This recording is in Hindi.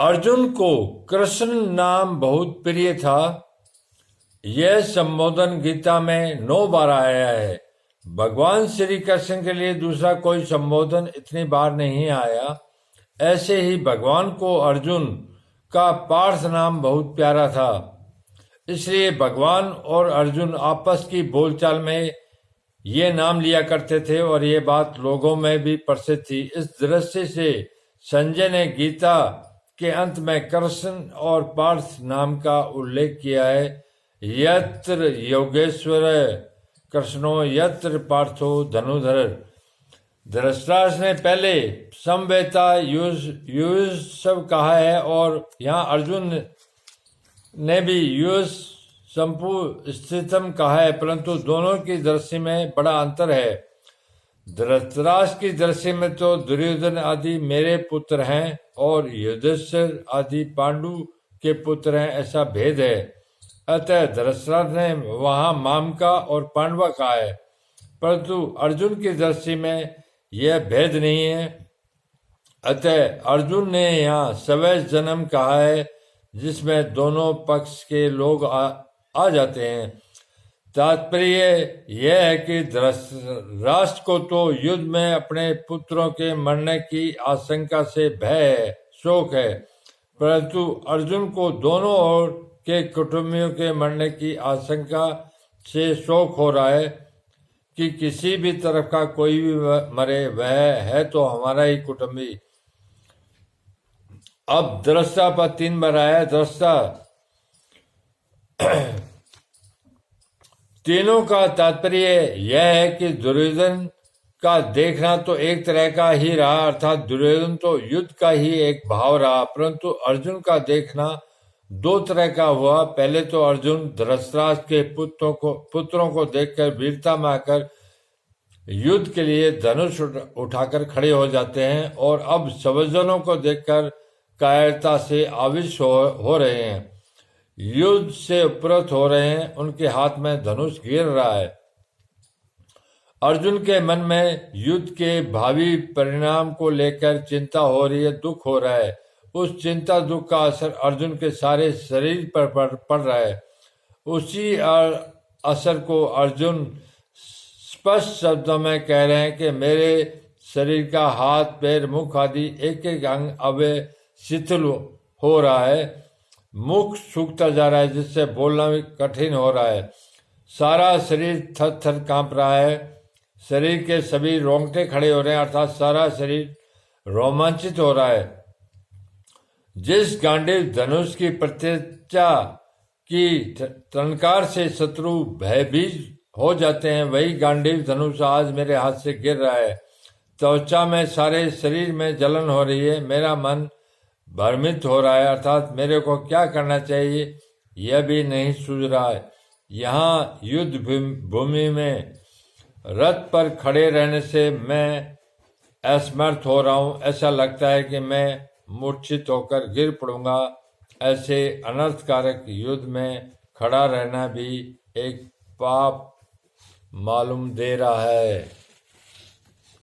अर्जुन को कृष्ण नाम बहुत प्रिय था। यह संबोधन गीता में 9 बार आया है। भगवान श्री कृष्ण के लिए दूसरा कोई संबोधन इतनी बार नहीं आया। ऐसे ही भगवान को अर्जुन का पार्थ नाम बहुत प्यारा था, इसलिए भगवान और अर्जुन आपस की बोलचाल में ये नाम लिया करते थे और ये बात लोगों में भी प्रसिद्ध थी। इस दृष्टि से संजय ने गीता के अंत में कृष्ण और पार्थ नाम का उल्लेख किया है। यत्र योगेश्वर कृष्णो यत्र पार्थो धनुधर। धृतराष्ट्र ने पहले समवेता युयुत्सव कहा है और यहाँ अर्जुन ने भी युयुत्स संपु स्थितम कहा है, परंतु दोनों की दृष्टि में बड़ा अंतर है। धृतराष्ट्र की दृष्टि में तो दुर्योधन आदि मेरे पुत्र हैं और युधिष्ठिर आदि पांडु के पुत्र हैं, ऐसा भेद है। अतः धृतराष्ट्र ने वहां मामका और पांडवा कहा है, परंतु अर्जुन की दृष्टि में यह भेद नहीं है। अतः अर्जुन ने यहाँ सवैस जन्म कहा है, जिसमें दोनों पक्ष के लोग आ जाते हैं। तात्पर्य यह है कि धृतराष्ट्र को तो युद्ध में अपने पुत्रों के मरने की आशंका से भय है, शोक है, परंतु अर्जुन को दोनों ओर के कुटुंबियों के मरने की आशंका से शोक हो रहा है कि किसी भी तरफ का कोई भी मरे, वह है तो हमारा ही कुटुंबी। अब दृष्टा पर 3 बार आया। दृष्टा तीनों का तात्पर्य यह है कि दुर्योधन का देखना तो एक तरह का ही रहा, अर्थात दुर्योधन तो युद्ध का ही एक भाव रहा, परंतु अर्जुन का देखना 2 तरह का हुआ। पहले तो अर्जुन धृतराष्ट्र के पुत्रों को देखकर वीरता में आकर युद्ध के लिए धनुष उठाकर खड़े हो जाते हैं और अब स्वजनों को देखकर कायरता से आविष्ट हो रहे हैं, युद्ध से उपरत हो रहे हैं, उनके हाथ में धनुष गिर रहा है। अर्जुन के मन में युद्ध के भावी परिणाम को लेकर चिंता हो रही है, दुख हो रहा है। उस चिंता दुख का असर अर्जुन के सारे शरीर पर पड़ रहा है। उसी असर को अर्जुन स्पष्ट शब्दों में कह रहे हैं कि मेरे शरीर का हाथ, पैर, मुख आदि एक एक अंग अब शिथिल हो रहा है, मुख सूखता जा रहा है, जिससे बोलना भी कठिन हो रहा है। सारा शरीर थर थर कांप रहा है, शरीर के सभी रोंगटे खड़े हो रहे हैं, अर्थात सारा शरीर रोमांचित हो रहा है। जिस गांडीव धनुष की प्रत्यक्षा की टंकार से शत्रु भयभीत हो जाते हैं, वही गांडीव धनुष आज मेरे हाथ से गिर रहा है। त्वचा में, सारे शरीर में जलन हो रही है, मेरा मन भ्रमित हो रहा है, अर्थात मेरे को क्या करना चाहिए यह भी नहीं सूझ रहा है। यहाँ युद्ध भूमि में रथ पर खड़े रहने से मैं असमर्थ हो रहा हूँ। ऐसा लगता है कि मैं मूर्छित होकर गिर पड़ूंगा। ऐसे अनर्थकारक युद्ध में खड़ा रहना भी एक पाप मालूम दे रहा है।